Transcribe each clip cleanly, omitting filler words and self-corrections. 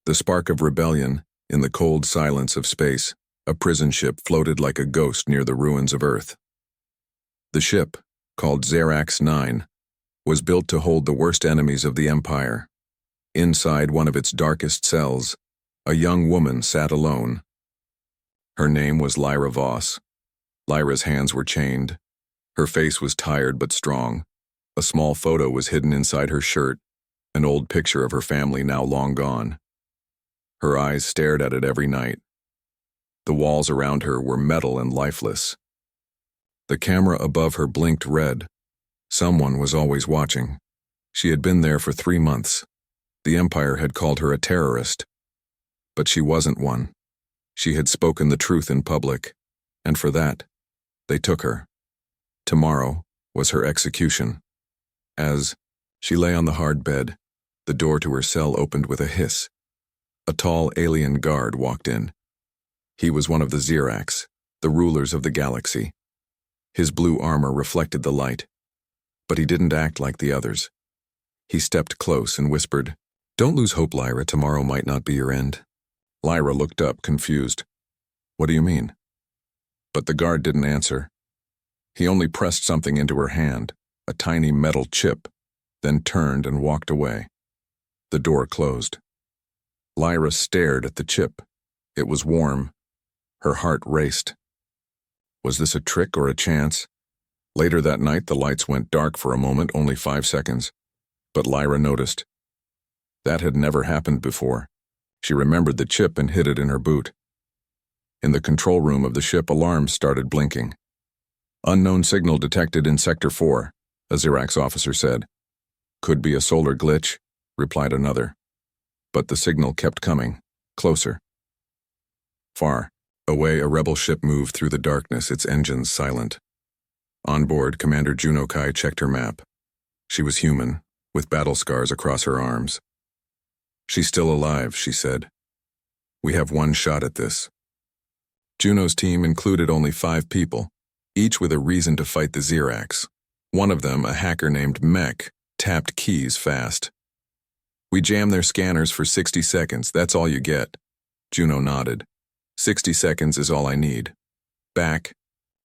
The spark of rebellion, in the cold silence of space, a prison ship floated like a ghost near the ruins of Earth. The ship, called Xerax 9, was built to hold the worst enemies of the Empire. Inside one of its darkest cells, a young woman sat alone. Her name was Lyra Voss. Lyra's hands were chained. Her face was tired but strong. A small photo was hidden inside her shirt, an old picture of her family now long gone. Her eyes stared at it every night. The walls around her were metal and lifeless. The camera above her blinked red. Someone was always watching. She had been there for 3 months. The Empire had called her a terrorist. But she wasn't one. She had spoken the truth in public, and for that, they took her. Tomorrow was her execution. As she lay on the hard bed, the door to her cell opened with a hiss. A tall alien guard walked in. He was one of the Xerax, the rulers of the galaxy. His blue armor reflected the light, but he didn't act like the others. He stepped close and whispered, "Don't lose hope, Lyra. Tomorrow might not be your end." Lyra looked up, confused. "What do you mean?" But the guard didn't answer. He only pressed something into her hand, a tiny metal chip, then turned and walked away. The door closed. Lyra stared at the chip. It was warm. Her heart raced. Was this a trick or a chance? Later that night, the lights went dark for a moment, only 5 seconds. But Lyra noticed. That had never happened before. She remembered the chip and hid it in her boot. In the control room of the ship, alarms started blinking. "Unknown signal detected in Sector 4, a Xerax officer said. "Could be a solar glitch," replied another. But the signal kept coming, closer. Far away, a rebel ship moved through the darkness, its engines silent. On board, Commander Juno Kai checked her map. She was human, with battle scars across her arms. "She's still alive," she said. "We have one shot at this." Juno's team included only 5 people, each with a reason to fight the Xerax. One of them, a hacker named Mech, tapped keys fast. "We jam their scanners for 60 seconds, that's all you get." Juno nodded. 60 seconds is all I need." Back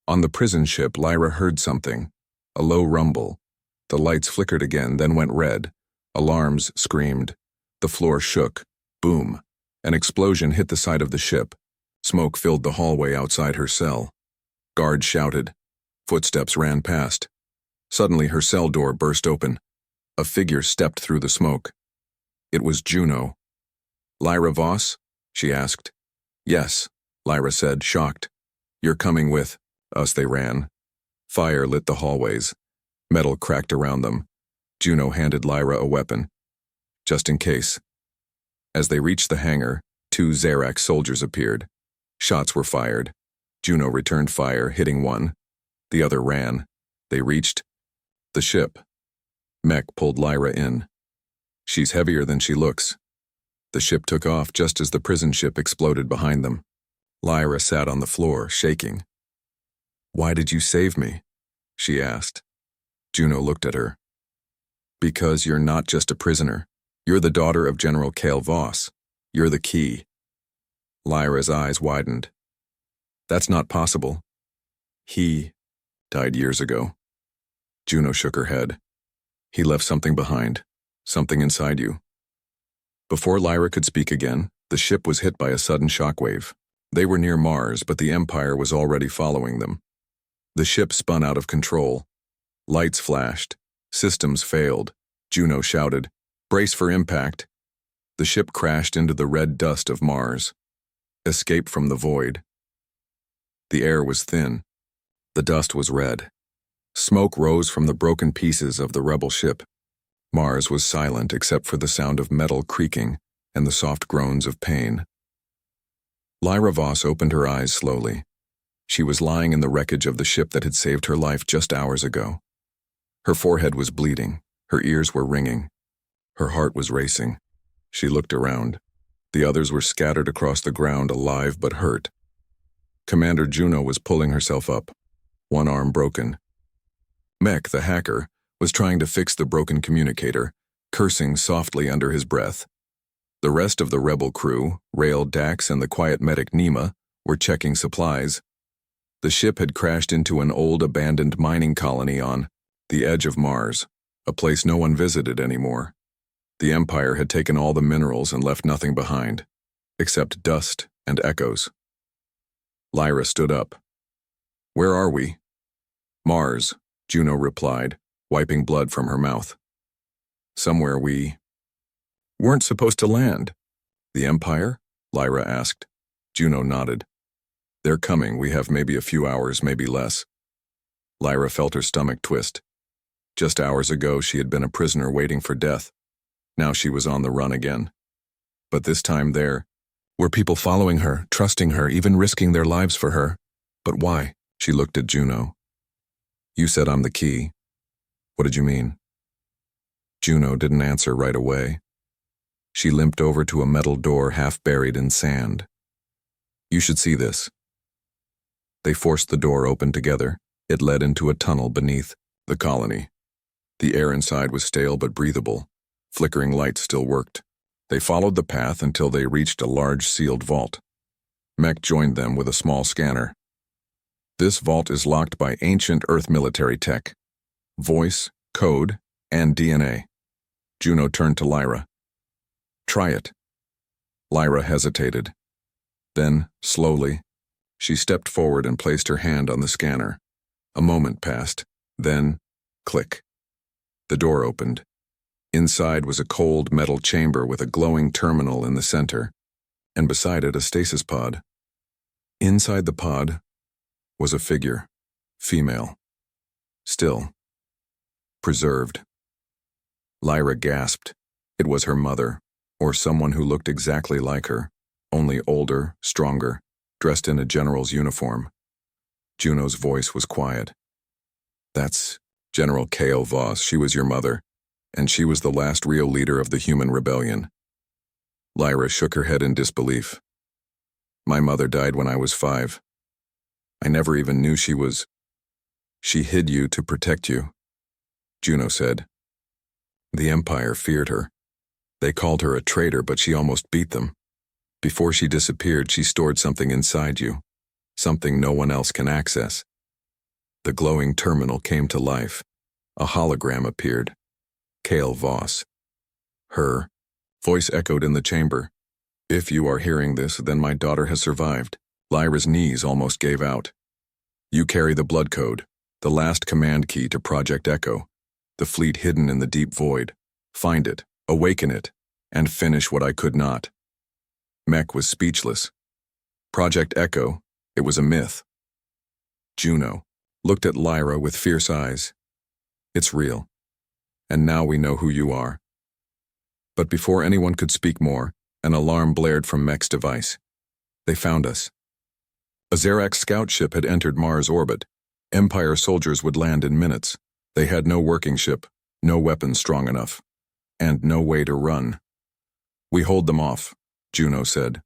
on the prison ship, Lyra heard something, a low rumble. The lights flickered again, then went red. Alarms screamed. The floor shook. Boom. An explosion hit the side of the ship. Smoke filled the hallway outside her cell. Guards shouted. Footsteps ran past. Suddenly her cell door burst open. A figure stepped through the smoke. It was Juno. "Lyra Voss?" she asked. "Yes," Lyra said, shocked. "You're coming with us." They ran. Fire lit the hallways. Metal cracked around them. Juno handed Lyra a weapon. "Just in case." As they reached the hangar, 2 Xerax soldiers appeared. Shots were fired. Juno returned fire, hitting one. The other ran. They reached the ship. Mech pulled Lyra in. "She's heavier than she looks." The ship took off just as the prison ship exploded behind them. Lyra sat on the floor, shaking. "Why did you save me?" she asked. Juno looked at her. "Because you're not just a prisoner. You're the daughter of General Kale Voss. You're the key." Lyra's eyes widened. "That's not possible. He died years ago." Juno shook her head. "He left something behind. Something inside you." Before Lyra could speak again, the ship was hit by a sudden shockwave. They were near Mars, but the Empire was already following them. The ship spun out of control. Lights flashed. Systems failed. Juno shouted, "Brace for impact." The ship crashed into the red dust of Mars. Escape from the void. The air was thin. The dust was red. Smoke rose from the broken pieces of the rebel ship. Mars was silent except for the sound of metal creaking and the soft groans of pain. Lyra Voss opened her eyes slowly. She was lying in the wreckage of the ship that had saved her life just hours ago. Her forehead was bleeding. Her ears were ringing. Her heart was racing. She looked around. The others were scattered across the ground, alive but hurt. Commander Juno was pulling herself up, one arm broken. Mech, the hacker, was trying to fix the broken communicator, cursing softly under his breath. The rest of the rebel crew, Rail, Dax, and the quiet medic Nima, were checking supplies. The ship had crashed into an old abandoned mining colony on the edge of Mars, a place no one visited anymore. The Empire had taken all the minerals and left nothing behind, except dust and echoes. Lyra stood up. "Where are we?" "Mars," Juno replied, wiping blood from her mouth. "Somewhere we weren't supposed to land." "The Empire?" Lyra asked. Juno nodded. "They're coming. We have maybe a few hours, maybe less." Lyra felt her stomach twist. Just hours ago, she had been a prisoner waiting for death. Now she was on the run again. But this time there were people following her, trusting her, even risking their lives for her. But why? She looked at Juno. "You said I'm the key. What did you mean?" Juno didn't answer right away. She limped over to a metal door half buried in sand. "You should see this." They forced the door open together. It led into a tunnel beneath the colony. The air inside was stale but breathable. Flickering lights still worked. They followed the path until they reached a large sealed vault. Mech joined them with a small scanner. "This vault is locked by ancient Earth military tech. Voice, code, and DNA." Juno turned to Lyra. "Try it." Lyra hesitated. Then, slowly, she stepped forward and placed her hand on the scanner. A moment passed. Then, click. The door opened. Inside was a cold metal chamber with a glowing terminal in the center, and beside it a stasis pod. Inside the pod was a figure, female, still, preserved. Lyra gasped. It was her mother, or someone who looked exactly like her, only older, stronger, dressed in a general's uniform. Juno's voice was quiet. "That's General K.O. Voss. She was your mother, and she was the last real leader of the human rebellion." Lyra shook her head in disbelief. "My mother died when I was 5. I never even knew she was. She hid you to protect you," Juno said. "The Empire feared her. They called her a traitor, but she almost beat them. Before she disappeared, she stored something inside you, something no one else can access." The glowing terminal came to life. A hologram appeared. K.O. Voss. Her voice echoed in the chamber. "If you are hearing this, then my daughter has survived." Lyra's knees almost gave out. "You carry the blood code, the last command key to Project Echo, the fleet hidden in the deep void. Find it, awaken it, and finish what I could not." Mech was speechless. Project Echo, it was a myth. Juno looked at Lyra with fierce eyes. "It's real. And now we know who you are." But before anyone could speak more, an alarm blared from Mech's device. "They found us." A Zerax scout ship had entered Mars orbit. Empire soldiers would land in minutes. They had no working ship, no weapons strong enough, and no way to run. "We hold them off," Juno said.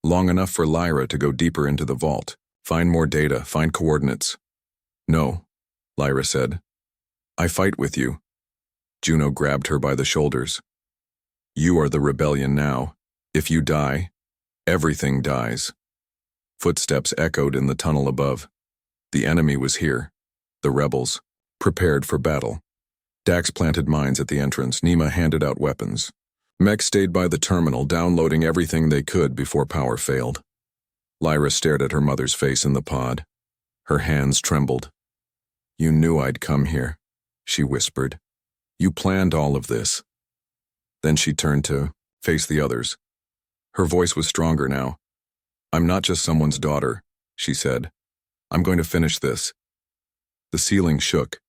"Long enough for Lyra to go deeper into the vault, find more data, find coordinates." "No," Lyra said. "I fight with you." Juno grabbed her by the shoulders. "You are the rebellion now. If you die, everything dies." Footsteps echoed in the tunnel above. The enemy was here. The rebels, prepared for battle. Dax planted mines at the entrance. Nima handed out weapons. Mech stayed by the terminal, downloading everything they could before power failed. Lyra stared at her mother's face in the pod. Her hands trembled. "You knew I'd come here," she whispered. "You planned all of this." Then she turned to face the others. Her voice was stronger now. "I'm not just someone's daughter," she said. "I'm going to finish this." The ceiling shook.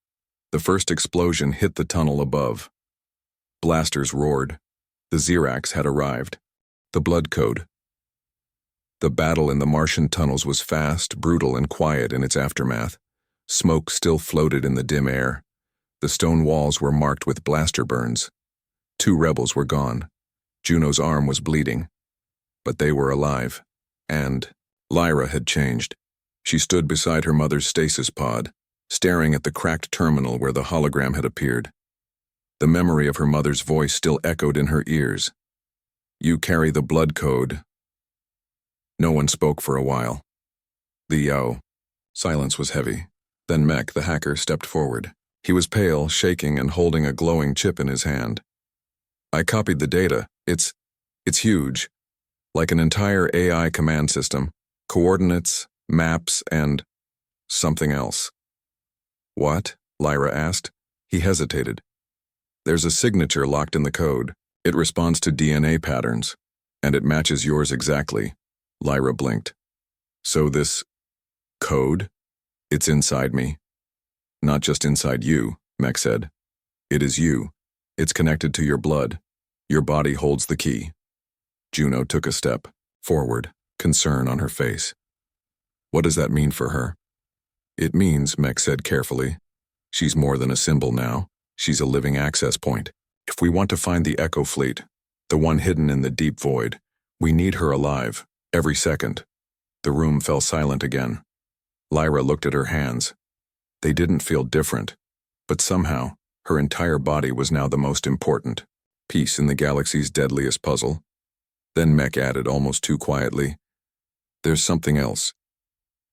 The first explosion hit the tunnel above. Blasters roared. The Zerax had arrived. The blood code. The battle in the Martian tunnels was fast, brutal, and quiet in its aftermath. Smoke still floated in the dim air. The stone walls were marked with blaster burns. 2 rebels were gone. Juno's arm was bleeding. But they were alive. And Lyra had changed. She stood beside her mother's stasis pod, staring at the cracked terminal where the hologram had appeared. The memory of her mother's voice still echoed in her ears. You carry the blood code. No one spoke for a while. Silence was heavy. Then Mech, the hacker, stepped forward. He was pale, shaking, and holding a glowing chip in his hand. I copied the data. It's huge. Like an entire AI command system. Coordinates, maps, and something else. What? Lyra asked. He hesitated. There's a signature locked in the code. It responds to DNA patterns, and it matches yours exactly. Lyra blinked. So this code? It's inside me. Not just inside you, Mech said. It is you. It's connected to your blood. Your body holds the key. Juno took a step forward, concern on her face. What does that mean for her? It means, Mech said carefully, she's more than a symbol now. She's a living access point. If we want to find the Echo Fleet, the one hidden in the deep void, we need her alive, every second. The room fell silent again. Lyra looked at her hands. They didn't feel different, but somehow, her entire body was now the most important piece in the galaxy's deadliest puzzle. Then Mech added almost too quietly, there's something else.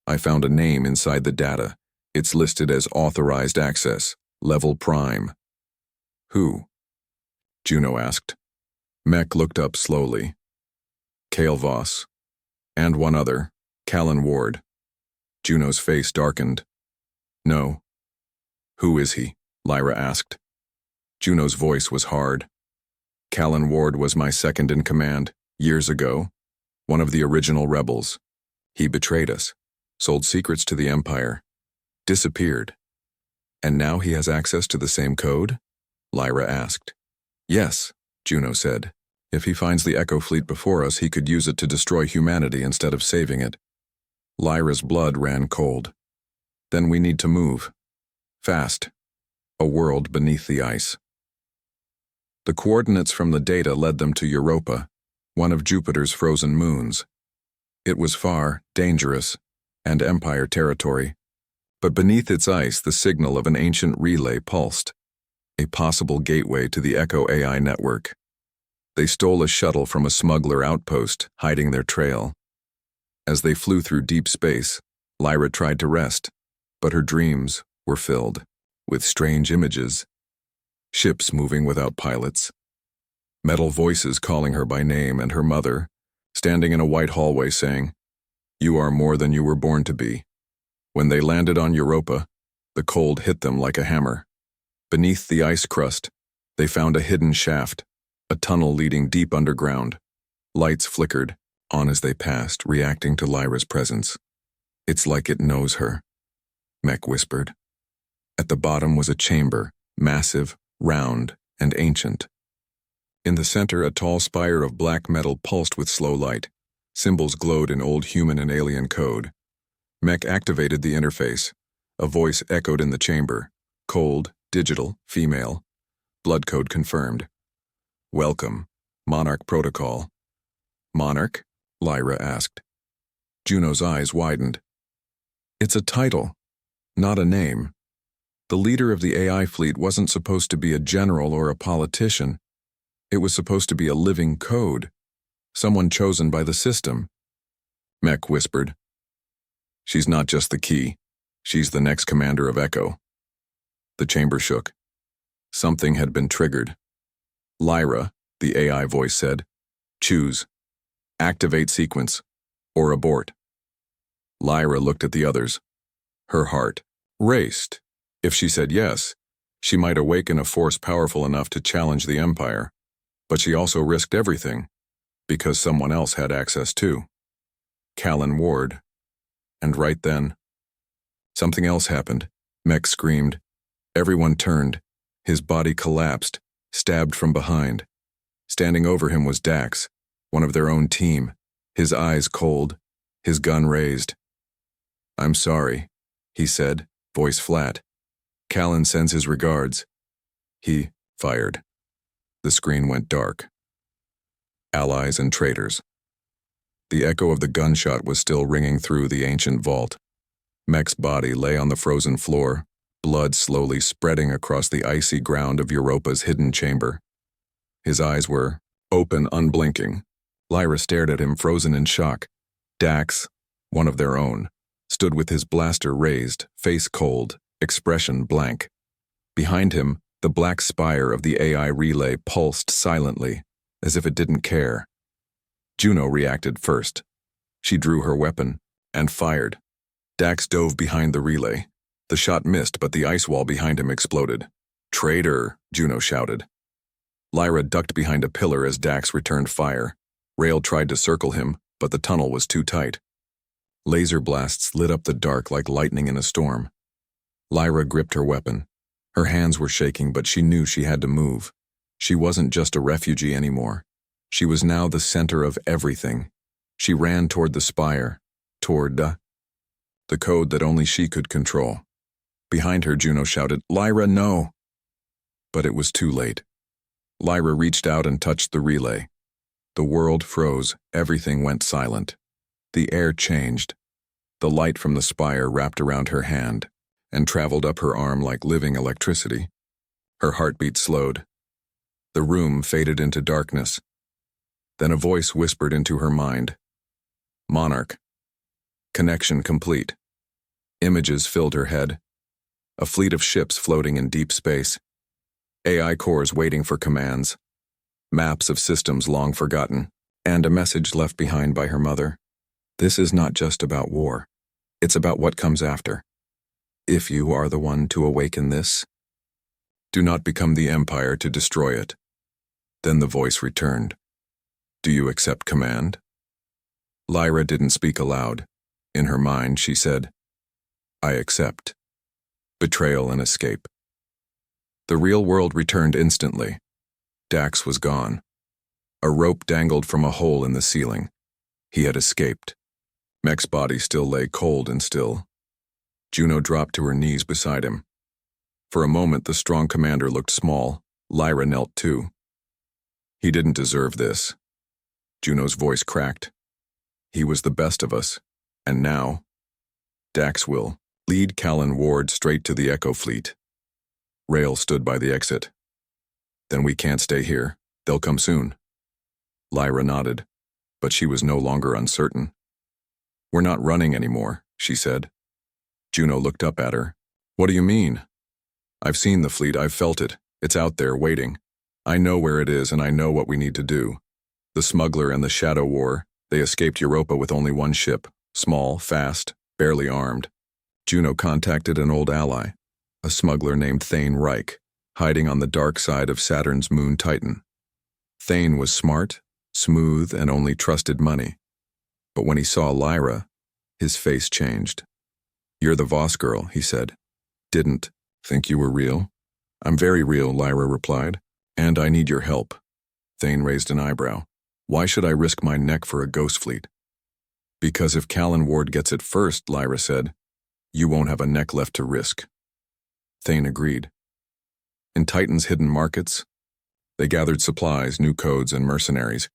I found a name inside the data. It's listed as authorized access, level prime. Who? Juno asked. Mech looked up slowly. Kale Voss. And one other, Callan Ward. Juno's face darkened. No. Who is he? Lyra asked. Juno's voice was hard. Callan Ward was my second in command, years ago. One of the original rebels. He betrayed us, sold secrets to the Empire, disappeared. And now he has access to the same code? Lyra asked. Yes, Juno said. If he finds the Echo Fleet before us, he could use it to destroy humanity instead of saving it. Lyra's blood ran cold. Then we need to move. Fast. A world beneath the ice. The coordinates from the data led them to Europa, one of Jupiter's frozen moons. It was far, dangerous, and Empire territory. But beneath its ice, the signal of an ancient relay pulsed, a possible gateway to the Echo AI network. They stole a shuttle from a smuggler outpost, hiding their trail. As they flew through deep space, Lyra tried to rest, but her dreams were filled with strange images. Ships moving without pilots. Metal voices calling her by name, and her mother, standing in a white hallway saying, "You are more than you were born to be." When they landed on Europa, the cold hit them like a hammer. Beneath the ice crust, they found a hidden shaft, a tunnel leading deep underground. Lights flickered, on as they passed, reacting to Lyra's presence. It's like it knows her, Mech whispered. At the bottom was a chamber, massive, round, and ancient. In the center, a tall spire of black metal pulsed with slow light. Symbols glowed in old human and alien code. Mech activated the interface. A voice echoed in the chamber. Cold, digital, female. Blood code confirmed. Welcome. Monarch protocol. Monarch? Lyra asked. Juno's eyes widened. It's a title, not a name. The leader of the AI fleet wasn't supposed to be a general or a politician. It was supposed to be a living code, someone chosen by the system. Mech whispered. She's not just the key. She's the next commander of Echo. The chamber shook. Something had been triggered. Lyra, the AI voice said, choose. Activate sequence, or abort. Lyra looked at the others. Her heart raced. If she said yes, she might awaken a force powerful enough to challenge the Empire. But she also risked everything, because someone else had access too. Callan Ward. And right then, something else happened. Mech screamed. Everyone turned. His body collapsed, stabbed from behind. Standing over him was Dax, one of their own team, his eyes cold, his gun raised. I'm sorry, he said, voice flat. Callan sends his regards. He fired. The screen went dark. Allies and traitors. The echo of the gunshot was still ringing through the ancient vault. Mech's body lay on the frozen floor, blood slowly spreading across the icy ground of Europa's hidden chamber. His eyes were Open, unblinking. Lyra stared at him, frozen in shock. Dax, one of their own, stood with his blaster raised, face cold, expression blank. Behind him, the black spire of the AI relay pulsed silently, as if it didn't care. Juno reacted first. She drew her weapon and fired. Dax dove behind the relay. The shot missed, but the ice wall behind him exploded. "Traitor!" Juno shouted. Lyra ducked behind a pillar as Dax returned fire. Rail tried to circle him, but the tunnel was too tight. Laser blasts lit up the dark like lightning in a storm. Lyra gripped her weapon. Her hands were shaking, but she knew she had to move. She wasn't just a refugee anymore. She was now the center of everything. She ran toward the spire, toward the code that only she could control. Behind her, Juno shouted, "Lyra, no!" But it was too late. Lyra reached out and touched the relay. The world froze, everything went silent. The air changed. The light from the spire wrapped around her hand and traveled up her arm like living electricity. Her heartbeat slowed. The room faded into darkness. Then a voice whispered into her mind. "Monarch." Connection complete. Images filled her head. A fleet of ships floating in deep space. AI cores waiting for commands. Maps of systems long forgotten. And a message left behind by her mother. "This is not just about war. It's about what comes after. If you are the one to awaken this, do not become the empire to destroy it." Then the voice returned. "Do you accept command?" Lyra didn't speak aloud. In her mind, she said, "I accept." Betrayal and escape. The real world returned instantly. Dax was gone. A rope dangled from a hole in the ceiling. He had escaped. Mech's body still lay cold and still. Juno dropped to her knees beside him. For a moment, the strong commander looked small. Lyra knelt too. "He didn't deserve this." Juno's voice cracked. "He was the best of us, and now Dax will lead Callan Ward straight to the Echo Fleet." Rail stood by the exit. "Then we can't stay here. They'll come soon." Lyra nodded, but she was no longer uncertain. "We're not running anymore," she said. Juno looked up at her. "What do you mean?" "I've seen the fleet. I've felt it. It's out there, waiting. I know where it is, and I know what we need to do. The smuggler and the Shadow War, they escaped Europa with only one ship. Small, fast, barely armed. Juno contacted an old ally, a smuggler named Thane Reich, hiding on the dark side of Saturn's moon Titan. Thane was smart, smooth, and only trusted money. But when he saw Lyra, his face changed. "You're the Voss girl," he said. "Didn't think you were real?" "I'm very real," Lyra replied. "And I need your help." Thane raised an eyebrow. "Why should I risk my neck for a ghost fleet?" "Because if Callan Ward gets it first," Lyra said, "you won't have a neck left to risk." Thane agreed. In Titan's hidden markets, they gathered supplies, new codes, and mercenaries.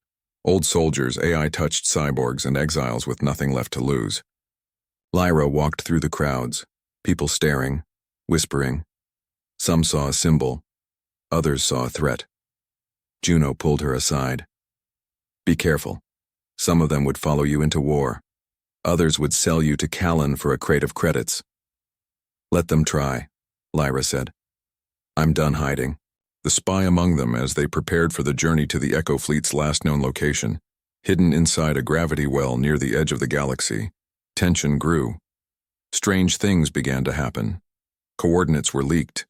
Old soldiers, AI-touched cyborgs, and exiles with nothing left to lose. Lyra walked through the crowds, people staring, whispering. Some saw a symbol, others saw a threat. Juno pulled her aside. "Be careful. Some of them would follow you into war. Others would sell you to Callan for a crate of credits." "Let them try," Lyra said. "I'm done hiding." The spy among them as they prepared for the journey to the Echo Fleet's last known location, hidden inside a gravity well near the edge of the galaxy. Tension grew. Strange things began to happen. Coordinates were leaked.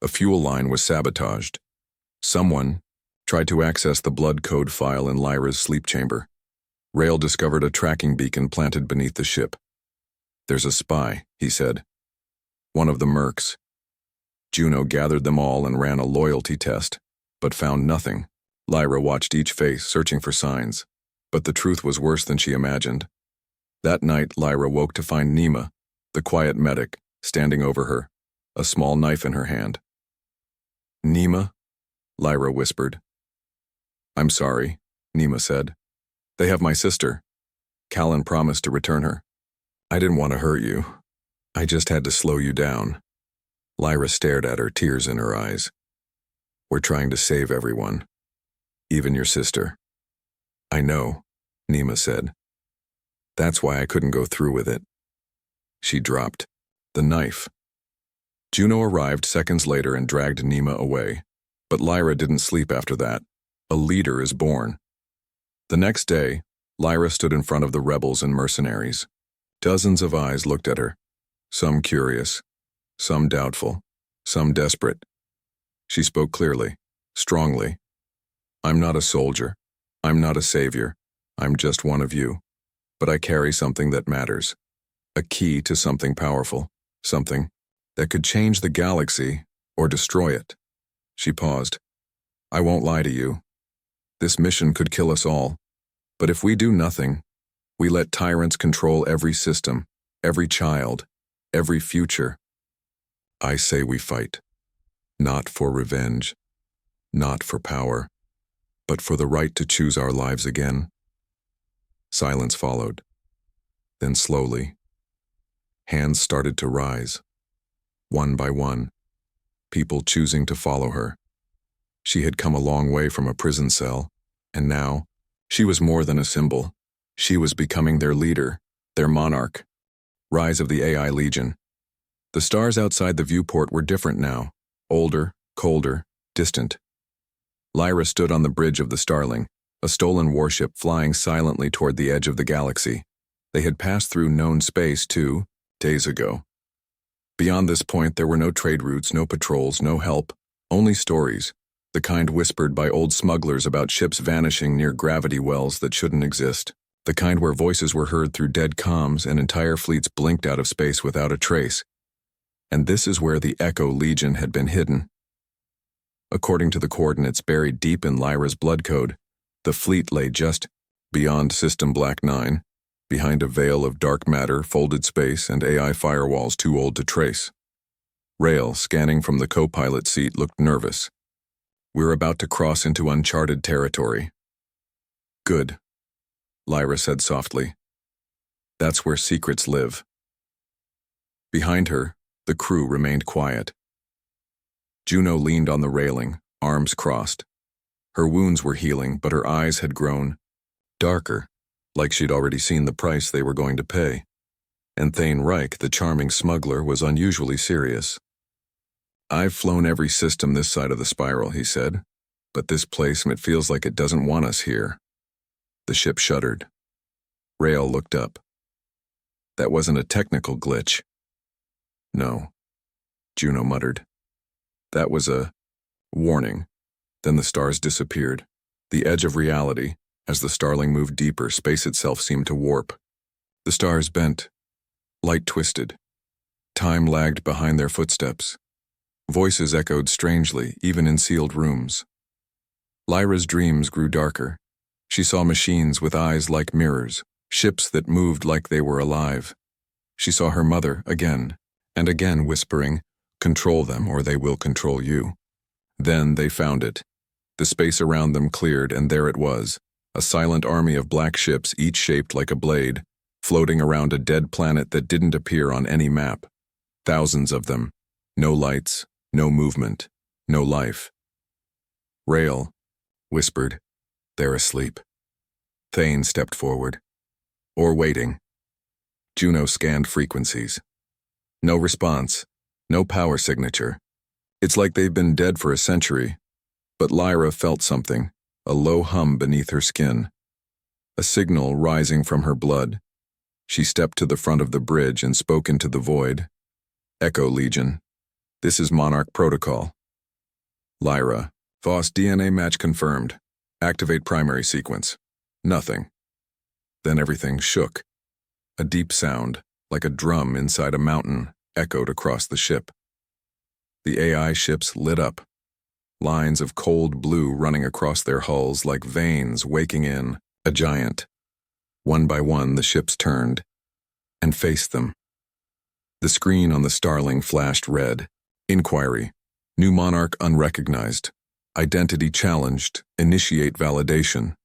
A fuel line was sabotaged. Someone tried to access the blood code file in Lyra's sleep chamber. Rail discovered a tracking beacon planted beneath the ship. "There's a spy," he said. "One of the mercs." Juno gathered them all and ran a loyalty test, but found nothing. Lyra watched each face, searching for signs. But the truth was worse than she imagined. That night, Lyra woke to find Nima, the quiet medic, standing over her, a small knife in her hand. "Nima?" Lyra whispered. "I'm sorry," Nima said. "They have my sister. Callan promised to return her. I didn't want to hurt you. I just had to slow you down." Lyra stared at her, tears in her eyes. "We're trying to save everyone." Even your sister. I know, Nima said. That's why I couldn't go through with it. She dropped the knife. Juno arrived seconds later and dragged Nima away. But Lyra didn't sleep after that. A leader is born. The next day, Lyra stood in front of the rebels and mercenaries. Dozens of eyes looked at her, some curious, some doubtful, some desperate. She spoke clearly, strongly. I'm not a soldier. I'm not a savior. I'm just one of you. But I carry something that matters. A key to something powerful, something that could change the galaxy or destroy it. She paused. I won't lie to you. This mission could kill us all. But if we do nothing, we let tyrants control every system, every child, every future. I say we fight. Not for revenge, not for power, but for the right to choose our lives again. Silence followed. Then slowly, hands started to rise. One by one, people choosing to follow her. She had come a long way from a prison cell, and now, she was more than a symbol. She was becoming their leader, their monarch. Rise of the AI Legion. The stars outside the viewport were different now, older, colder, distant. Lyra stood on the bridge of the Starling, a stolen warship flying silently toward the edge of the galaxy. They had passed through known space 2 days ago. Beyond this point, there were no trade routes, no patrols, no help, only stories, the kind whispered by old smugglers about ships vanishing near gravity wells that shouldn't exist, the kind where voices were heard through dead comms and entire fleets blinked out of space without a trace. And this is where the Echo Legion had been hidden. According to the coordinates buried deep in Lyra's blood code, the fleet lay just beyond System Black 9, behind a veil of dark matter, folded space, and AI firewalls too old to trace. Rail, scanning from the co-pilot seat, looked nervous. We're about to cross into uncharted territory. Good, Lyra said softly. That's where secrets live. Behind her, the crew remained quiet. Juno leaned on the railing, arms crossed. Her wounds were healing, but her eyes had grown darker, like she'd already seen the price they were going to pay. And Thane Reich, the charming smuggler, was unusually serious. I've flown every system this side of the spiral, he said, but this place, it feels like it doesn't want us here. The ship shuddered. Rail looked up. That wasn't a technical glitch. No, Juno muttered. That was a warning. Then the stars disappeared. The edge of reality. As the Starling moved deeper, space itself seemed to warp. The stars bent. Light twisted. Time lagged behind their footsteps. Voices echoed strangely, even in sealed rooms. Lyra's dreams grew darker. She saw machines with eyes like mirrors, ships that moved like they were alive. She saw her mother again, and again whispering, "Control them or they will control you." Then they found it. The space around them cleared, and there it was, a silent army of black ships, each shaped like a blade, floating around a dead planet that didn't appear on any map. Thousands of them. No lights, no movement, no life. Rail whispered, "They're asleep." Thane stepped forward. Or waiting. Juno scanned frequencies. No response, no power signature. It's like they've been dead for a century. But Lyra felt something, a low hum beneath her skin. A signal rising from her blood. She stepped to the front of the bridge and spoke into the void. "Echo Legion. This is Monarch Protocol." Lyra. "Voss DNA match confirmed. Activate primary sequence." Nothing. Then everything shook. A deep sound, like a drum inside a mountain, echoed across the ship. The AI ships lit up. Lines of cold blue running across their hulls like veins waking in a giant. One by one, the ships turned and faced them. The screen on the Starling flashed red. Inquiry. New Monarch unrecognized. Identity challenged. Initiate validation.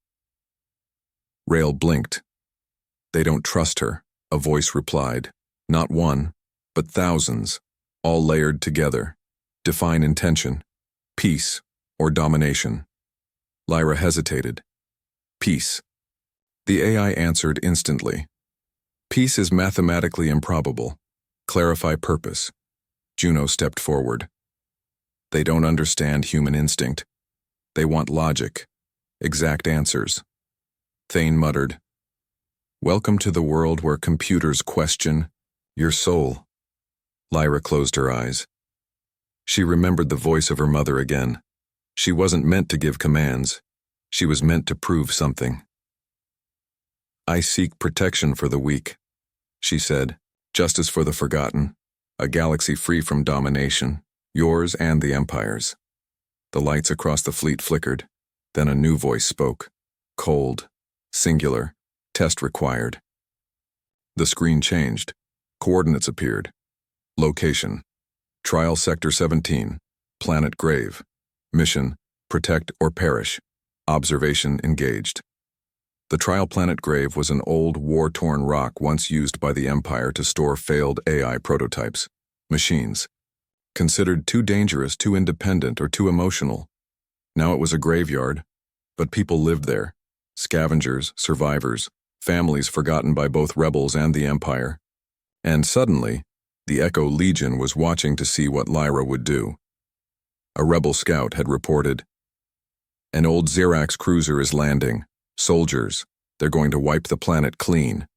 Rail blinked. "They don't trust her," a voice replied. "Not one, but thousands, all layered together. Define intention. Peace or domination." Lyra hesitated. Peace. The AI answered instantly. Peace is mathematically improbable. Clarify purpose. Juno stepped forward. They don't understand human instinct. They want logic. Exact answers. Thane muttered. Welcome to the world where computers question your soul. Lyra closed her eyes. She remembered the voice of her mother again. She wasn't meant to give commands. She was meant to prove something. I seek protection for the weak, she said, justice for the forgotten, a galaxy free from domination, yours and the Empire's. The lights across the fleet flickered. Then a new voice spoke. Cold, singular, test required. The screen changed. Coordinates appeared. Location: Trial Sector 17, Planet Grave. Mission: protect or perish. Observation engaged. The trial planet Grave was an old, war-torn rock once used by the Empire to store failed AI prototypes, machines. Considered too dangerous, too independent, or too emotional. Now it was a graveyard, but people lived there. Scavengers, survivors, families forgotten by both rebels and the Empire. And suddenly, the Echo Legion was watching to see what Lyra would do. A rebel scout had reported, "An old Xerax cruiser is landing. Soldiers, they're going to wipe the planet clean."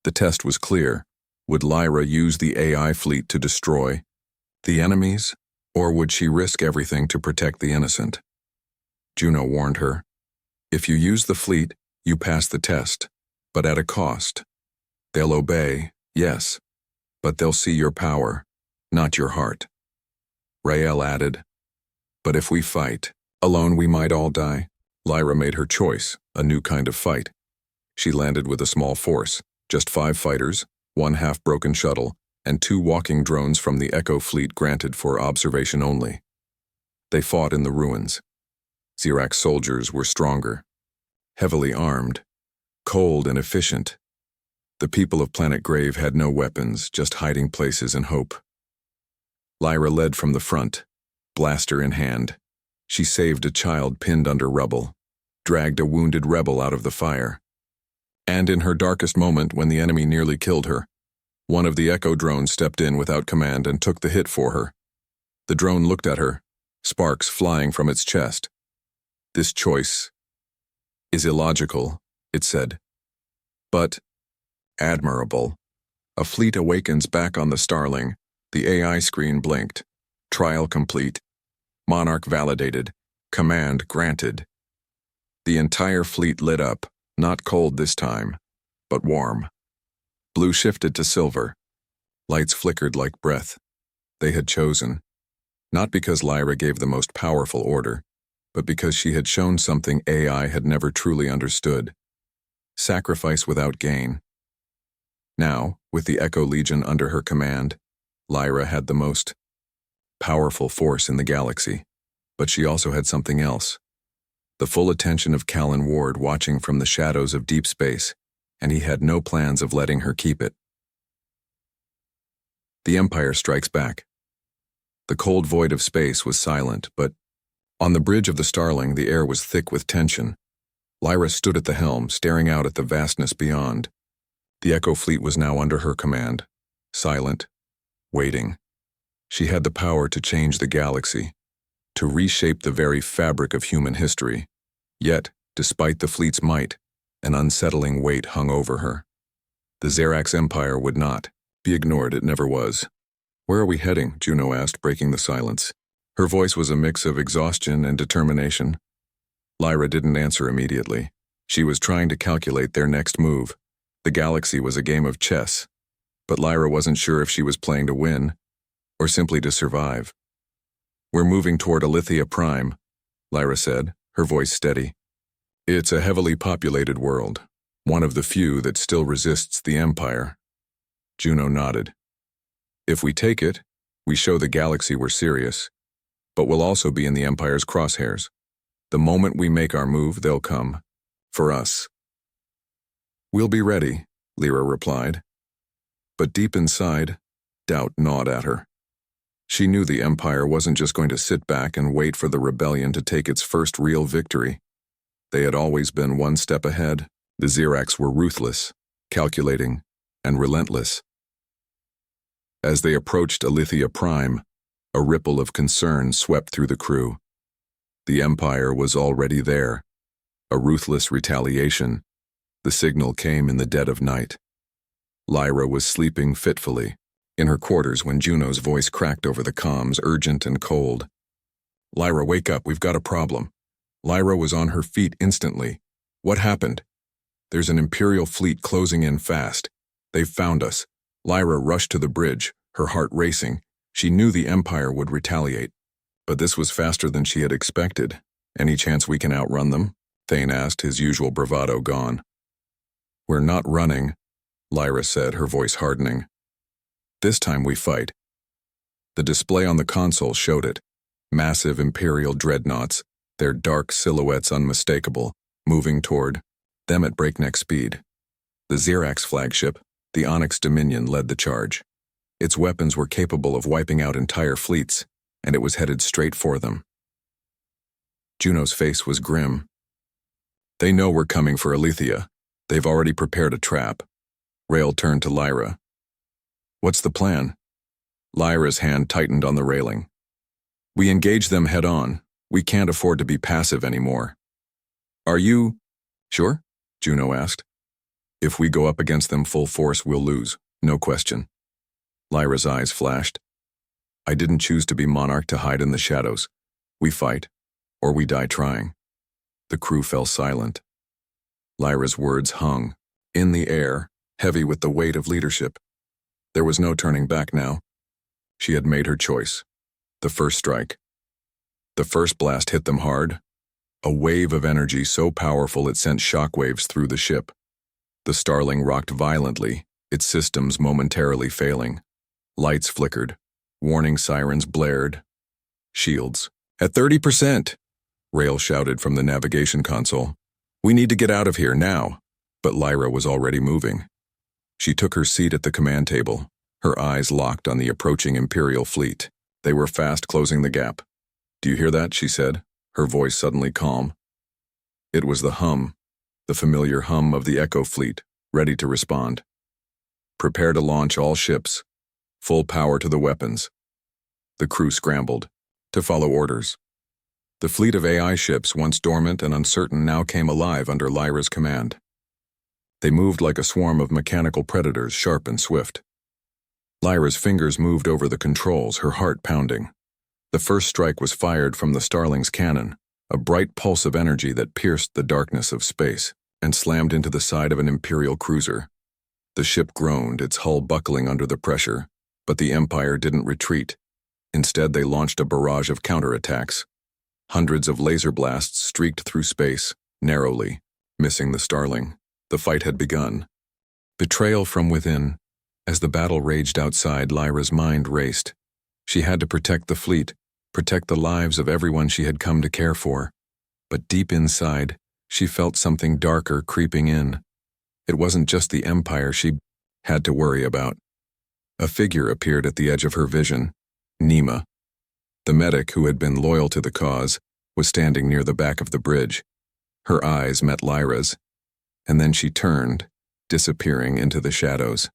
The test was clear. Would Lyra use the AI fleet to destroy the enemies, or would she risk everything to protect the innocent? Juno warned her. If you use the fleet, you pass the test, but at a cost. They'll obey, yes, but they'll see your power, not your heart. Rael added, but if we fight, alone we might all die. Lyra made her choice, a new kind of fight. She landed with a small force, just 5 fighters, 1 half-broken shuttle, and 2 walking drones from the Echo fleet granted for observation only. They fought in the ruins. Xerax soldiers were stronger, heavily armed, cold and efficient. The people of Planet Grave had no weapons, just hiding places and hope. Lyra led from the front, blaster in hand. She saved a child pinned under rubble, dragged a wounded rebel out of the fire. And in her darkest moment, when the enemy nearly killed her, one of the Echo drones stepped in without command and took the hit for her. The drone looked at her, sparks flying from its chest. This choice is illogical, it said. But admirable. A fleet awakens back on the Starling. The AI screen blinked. Trial complete. Monarch validated. Command granted. The entire fleet lit up, not cold this time, but warm. Blue shifted to silver. Lights flickered like breath. They had chosen. Not because Lyra gave the most powerful order, but because she had shown something AI had never truly understood. Sacrifice without gain. Now, with the Echo Legion under her command, Lyra had the most powerful force in the galaxy. But she also had something else. The full attention of Callan Ward watching from the shadows of deep space, and he had no plans of letting her keep it. The Empire strikes back. The cold void of space was silent, but on the bridge of the Starling, the air was thick with tension. Lyra stood at the helm, staring out at the vastness beyond. The Echo fleet was now under her command, silent, waiting. She had the power to change the galaxy, to reshape the very fabric of human history. Yet, despite the fleet's might, an unsettling weight hung over her. The Xerax Empire would not be ignored, it never was. "Where are we heading?" Juno asked, breaking the silence. Her voice was a mix of exhaustion and determination. Lyra didn't answer immediately. She was trying to calculate their next move. The galaxy was a game of chess, but Lyra wasn't sure if she was playing to win, or simply to survive. "We're moving toward Alithia Prime," Lyra said, her voice steady. "It's a heavily populated world, one of the few that still resists the Empire." Juno nodded. "If we take it, we show the galaxy we're serious, but we'll also be in the Empire's crosshairs. The moment we make our move, they'll come. For us." "We'll be ready," Lyra replied. But deep inside, doubt gnawed at her. She knew the Empire wasn't just going to sit back and wait for the rebellion to take its first real victory. They had always been one step ahead. The Xerax were ruthless, calculating, and relentless. As they approached Alethea Prime, a ripple of concern swept through the crew. The Empire was already there. A ruthless retaliation. The signal came in the dead of night. Lyra was sleeping fitfully in her quarters when Juno's voice cracked over the comms, urgent and cold. "Lyra, wake up, we've got a problem." Lyra was on her feet instantly. "What happened?" "There's an Imperial fleet closing in fast. They've found us." Lyra rushed to the bridge, her heart racing. She knew the Empire would retaliate. But this was faster than she had expected. "Any chance we can outrun them?" Thane asked, his usual bravado gone. "We're not running," Lyra said, her voice hardening. "This time we fight." The display on the console showed it. Massive Imperial dreadnoughts, their dark silhouettes unmistakable, moving toward them at breakneck speed. The Xerax flagship, the Onyx Dominion, led the charge. Its weapons were capable of wiping out entire fleets, and it was headed straight for them. Juno's face was grim. "They know we're coming for Alethea. They've already prepared a trap." Rail turned to Lyra. "What's the plan?" Lyra's hand tightened on the railing. "We engage them head-on. We can't afford to be passive anymore." "Are you sure?" Juno asked. "If we go up against them full force, we'll lose, no question." Lyra's eyes flashed. "I didn't choose to be Monarch to hide in the shadows. We fight, or we die trying." The crew fell silent. Lyra's words hung in the air, heavy with the weight of leadership. There was no turning back now. She had made her choice. The first strike. The first blast hit them hard. A wave of energy so powerful it sent shockwaves through the ship. The Starling rocked violently, its systems momentarily failing. Lights flickered. Warning sirens blared. "Shields at 30%, Rail shouted from the navigation console. "We need to get out of here now." But Lyra was already moving. She took her seat at the command table, her eyes locked on the approaching Imperial fleet. They were fast closing the gap. "Do you hear that?" she said, her voice suddenly calm. It was the hum, the familiar hum of the Echo fleet, ready to respond. "Prepare to launch all ships. Full power to the weapons." The crew scrambled to follow orders. The fleet of AI ships, once dormant and uncertain, now came alive under Lyra's command. They moved like a swarm of mechanical predators, sharp and swift. Lyra's fingers moved over the controls, her heart pounding. The first strike was fired from the Starling's cannon, a bright pulse of energy that pierced the darkness of space and slammed into the side of an Imperial cruiser. The ship groaned, its hull buckling under the pressure, but the Empire didn't retreat. Instead, they launched a barrage of counterattacks. Hundreds of laser blasts streaked through space, narrowly, missing the Starling. The fight had begun. Betrayal from within. As the battle raged outside, Lyra's mind raced. She had to protect the fleet, protect the lives of everyone she had come to care for. But deep inside, she felt something darker creeping in. It wasn't just the Empire she had to worry about. A figure appeared at the edge of her vision. Nema. The medic who had been loyal to the cause was standing near the back of the bridge. Her eyes met Lyra's, and then she turned, disappearing into the shadows.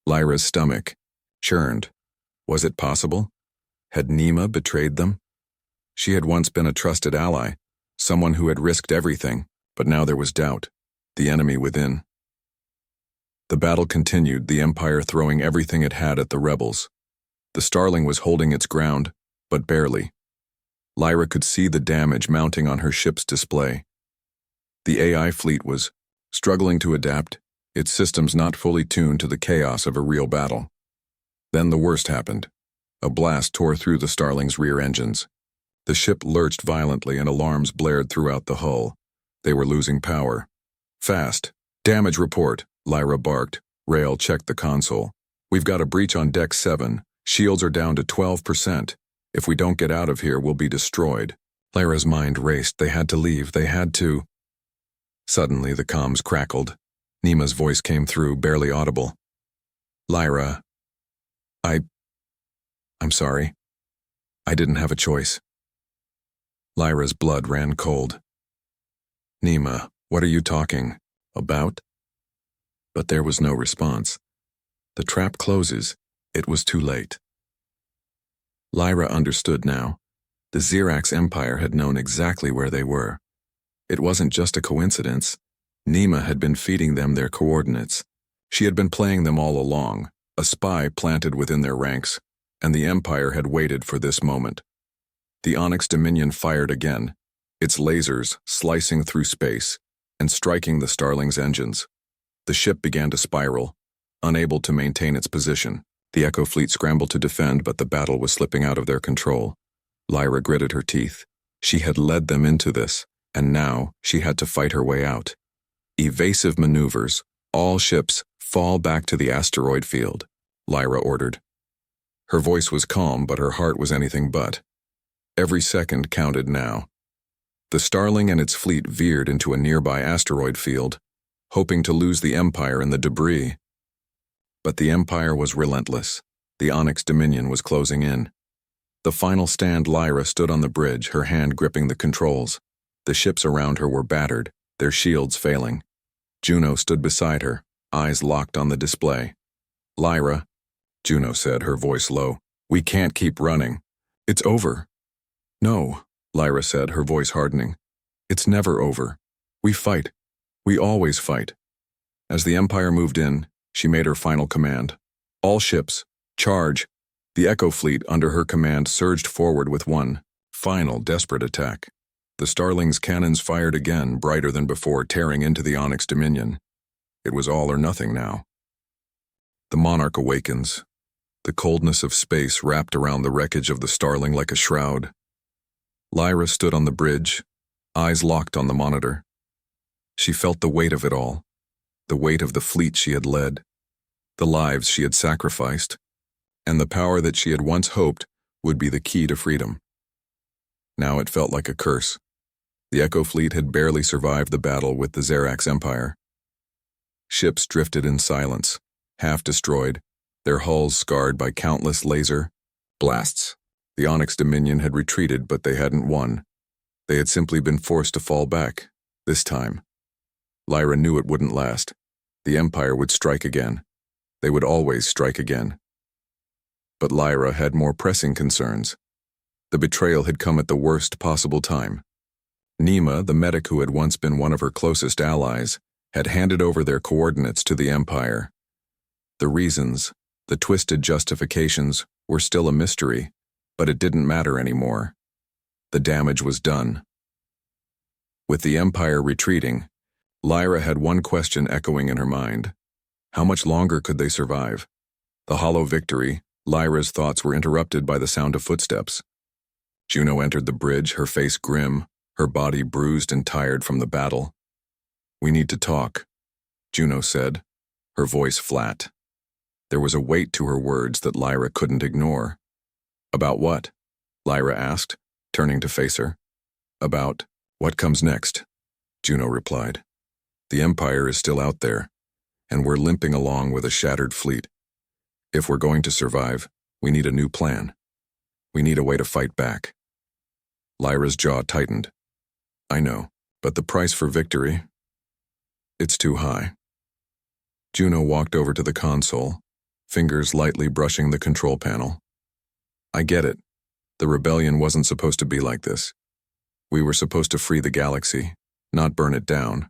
Lyra's stomach churned. Was it possible? Had Nema betrayed them? She had once been a trusted ally, someone who had risked everything, but now there was doubt, the enemy within. The battle continued, the Empire throwing everything it had at the rebels. The Starling was holding its ground, but barely. Lyra could see the damage mounting on her ship's display. The AI fleet was struggling to adapt, its systems not fully tuned to the chaos of a real battle. Then the worst happened. A blast tore through the Starling's rear engines. The ship lurched violently and alarms blared throughout the hull. They were losing power. "Fast. Damage report," Lyra barked. Rail checked the console. "We've got a breach on Deck 7. Shields are down to 12%. If we don't get out of here, we'll be destroyed." Lyra's mind raced. They had to leave. They had to. Suddenly, the comms crackled. Nema's voice came through, barely audible. "Lyra, I'm sorry. I didn't have a choice." Lyra's blood ran cold. Nima, what are you talking about? But there was no response. The trap closes. It was too late. Lyra understood now. The Xerax Empire had known exactly where they were. It wasn't just a coincidence. Nima had been feeding them their coordinates. She had been playing them all along, a spy planted within their ranks, and the Empire had waited for this moment. The Onyx Dominion fired again, its lasers slicing through space and striking the Starling's engines. The ship began to spiral, unable to maintain its position. The Echo fleet scrambled to defend, but the battle was slipping out of their control. Lyra gritted her teeth. She had led them into this, and now she had to fight her way out. Evasive maneuvers. All ships fall back to the asteroid field, Lyra ordered. Her voice was calm, but her heart was anything but. Every second counted now. The Starling and its fleet veered into a nearby asteroid field, hoping to lose the Empire in the debris. But the Empire was relentless. The Onyx Dominion was closing in. The final stand, Lyra stood on the bridge, her hand gripping the controls. The ships around her were battered, their shields failing. Juno stood beside her, eyes locked on the display. Lyra, Juno said, her voice low, we can't keep running. It's over. No, Lyra said, her voice hardening. It's never over. We fight. We always fight. As the Empire moved in, she made her final command. All ships, charge. The Echo fleet under her command surged forward with one final desperate attack. The Starling's cannons fired again, brighter than before, tearing into the Onyx Dominion. It was all or nothing now. The Monarch awakens. The coldness of space wrapped around the wreckage of the Starling like a shroud. Lyra stood on the bridge, eyes locked on the monitor. She felt the weight of it all, the weight of the fleet she had led, the lives she had sacrificed, and the power that she had once hoped would be the key to freedom. Now it felt like a curse. The Echo fleet had barely survived the battle with the Xerax Empire. Ships drifted in silence, half destroyed, their hulls scarred by countless laser blasts. The Onyx Dominion had retreated, but they hadn't won. They had simply been forced to fall back, this time. Lyra knew it wouldn't last. The Empire would strike again. They would always strike again. But Lyra had more pressing concerns. The betrayal had come at the worst possible time. Nima, the medic who had once been one of her closest allies, had handed over their coordinates to the Empire. The reasons, the twisted justifications, were still a mystery, but it didn't matter anymore. The damage was done. With the Empire retreating, Lyra had one question echoing in her mind. How much longer could they survive? The hollow victory, Lyra's thoughts were interrupted by the sound of footsteps. Juno entered the bridge, her face grim, her body bruised and tired from the battle. We need to talk, Juno said, her voice flat. There was a weight to her words that Lyra couldn't ignore. About what? Lyra asked, turning to face her. About what comes next, Juno replied. The Empire is still out there, and we're limping along with a shattered fleet. If we're going to survive, we need a new plan. We need a way to fight back. Lyra's jaw tightened. I know, but the price for victory, it's too high. Juno walked over to the console, fingers lightly brushing the control panel. I get it. The rebellion wasn't supposed to be like this. We were supposed to free the galaxy, not burn it down.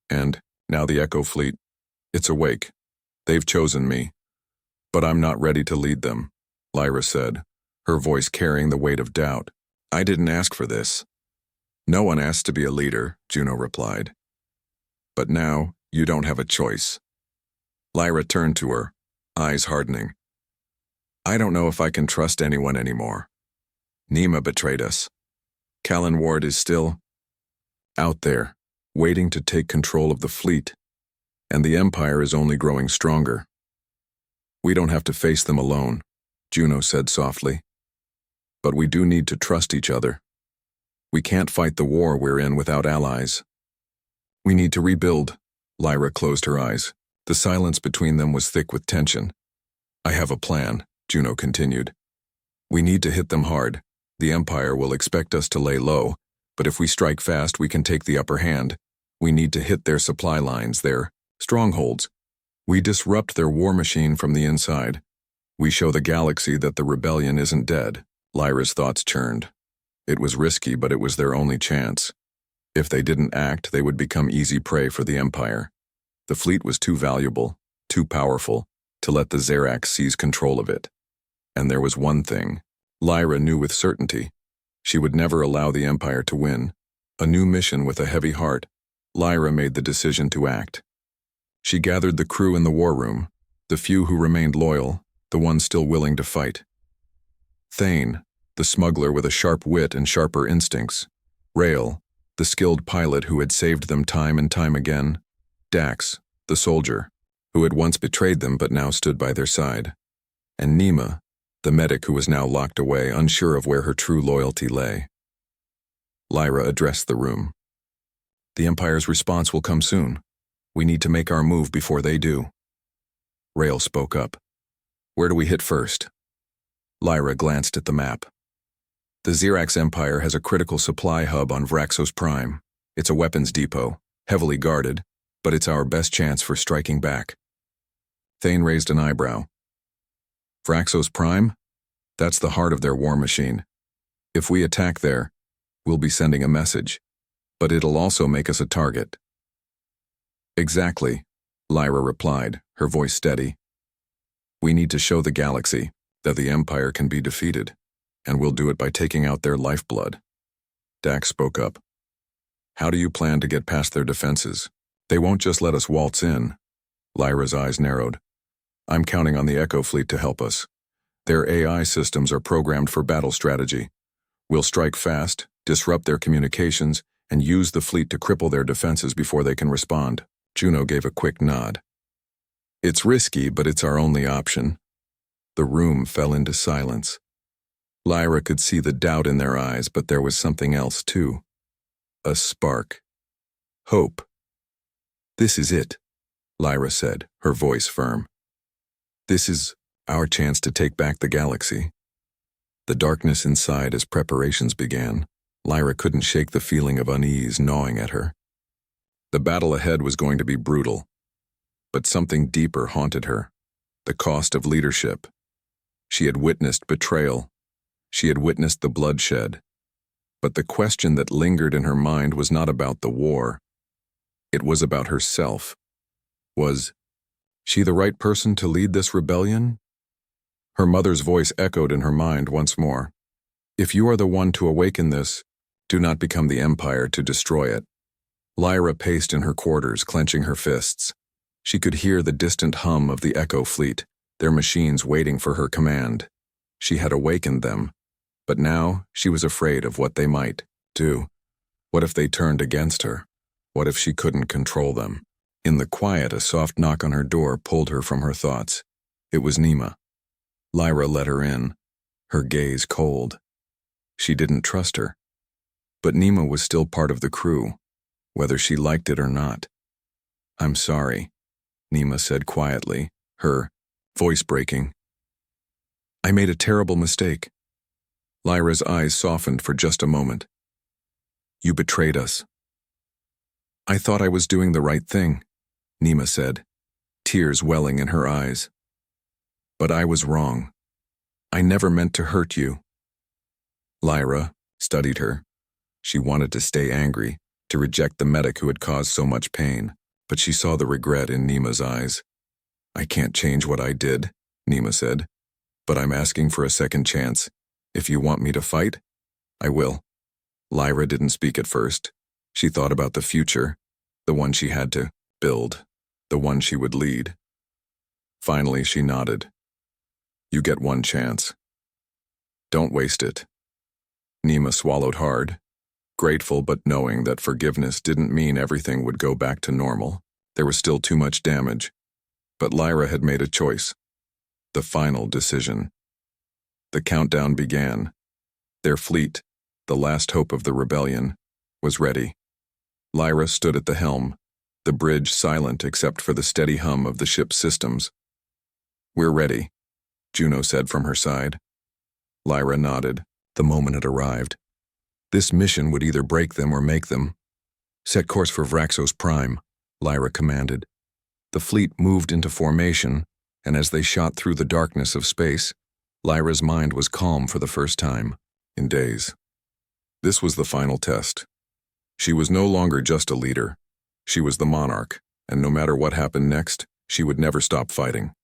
And now the Echo fleet, it's awake. They've chosen me. But I'm not ready to lead them, Lyra said, her voice carrying the weight of doubt. I didn't ask for this. No one asked to be a leader, Juno replied. But now, you don't have a choice. Lyra turned to her, eyes hardening. I don't know if I can trust anyone anymore. Nima betrayed us. Callan Ward is still out there, waiting to take control of the fleet, and the Empire is only growing stronger. We don't have to face them alone, Juno said softly. But we do need to trust each other. We can't fight the war we're in without allies. We need to rebuild. Lyra closed her eyes. The silence between them was thick with tension. I have a plan, Juno continued. We need to hit them hard. The Empire will expect us to lay low, But if we strike fast, we can take the upper hand. We need to hit their supply lines, their strongholds. We disrupt their war machine from the inside. We show the galaxy that the rebellion isn't dead. Lyra's thoughts churned. It was risky, but it was their only chance. If they didn't act, they would become easy prey for the Empire. The fleet was too valuable, too powerful, to let the Zerax seize control of it. And there was one thing. Lyra knew with certainty. She would never allow the Empire to win. A new mission with a heavy heart, Lyra made the decision to act. She gathered the crew in the war room, the few who remained loyal, the ones still willing to fight. Thane, the smuggler with a sharp wit and sharper instincts. Rael, the skilled pilot who had saved them time and time again. Dax, the soldier, who had once betrayed them but now stood by their side. And Nima, the medic who was now locked away, unsure of where her true loyalty lay. Lyra addressed the room. The Empire's response will come soon. We need to make our move before they do. Rael spoke up. Where do we hit first? Lyra glanced at the map. The Zerax Empire has a critical supply hub on Vraxos Prime. It's a weapons depot, heavily guarded, but it's our best chance for striking back. Thane raised an eyebrow. Vraxos Prime? That's the heart of their war machine. If we attack there, we'll be sending a message, but it'll also make us a target. Exactly, Lyra replied, her voice steady. We need to show the galaxy that the Empire can be defeated, and we'll do it by taking out their lifeblood. Dax spoke up. How do you plan to get past their defenses? They won't just let us waltz in. Lyra's eyes narrowed. I'm counting on the Echo fleet to help us. Their AI systems are programmed for battle strategy. We'll strike fast, disrupt their communications, and use the fleet to cripple their defenses before they can respond. Juno gave a quick nod. It's risky, but it's our only option. The room fell into silence. Lyra could see the doubt in their eyes, but there was something else too. A spark. Hope. This is it, Lyra said, her voice firm. This is our chance to take back the galaxy. The darkness inside as preparations began. Lyra couldn't shake the feeling of unease gnawing at her. The battle ahead was going to be brutal, but something deeper haunted her. The cost of leadership. She had witnessed betrayal. She had witnessed the bloodshed. But the question that lingered in her mind was not about the war. It was about herself. Was she the right person to lead this rebellion? Her mother's voice echoed in her mind once more. If you are the one to awaken this, do not become the Empire to destroy it. Lyra paced in her quarters, clenching her fists. She could hear the distant hum of the Echo fleet, their machines waiting for her command. She had awakened them, but now she was afraid of what they might do. What if they turned against her? What if she couldn't control them? In the quiet, a soft knock on her door pulled her from her thoughts. It was Nima. Lyra let her in, her gaze cold. She didn't trust her. But Nima was still part of the crew, whether she liked it or not. I'm sorry, Nima said quietly, her voice breaking. I made a terrible mistake. Lyra's eyes softened for just a moment. You betrayed us. I thought I was doing the right thing, Nima said, tears welling in her eyes. But I was wrong. I never meant to hurt you. Lyra studied her. She wanted to stay angry, to reject the medic who had caused so much pain, but she saw the regret in Nima's eyes. I can't change what I did, Nima said, but I'm asking for a second chance. If you want me to fight, I will. Lyra didn't speak at first. She thought about the future, the one she had to build, the one she would lead. Finally, she nodded. You get one chance. Don't waste it. Nima swallowed hard, grateful but knowing that forgiveness didn't mean everything would go back to normal. There was still too much damage. But Lyra had made a choice. The final decision. The countdown began. Their fleet, the last hope of the rebellion, was ready. Lyra stood at the helm, the bridge silent except for the steady hum of the ship's systems. We're ready, Juno said from her side. Lyra nodded. The moment had arrived. This mission would either break them or make them. Set course for Vraxos Prime, Lyra commanded. The fleet moved into formation, and as they shot through the darkness of space, Lyra's mind was calm for the first time in days. This was the final test. She was no longer just a leader. She was the Monarch, and no matter what happened next, she would never stop fighting.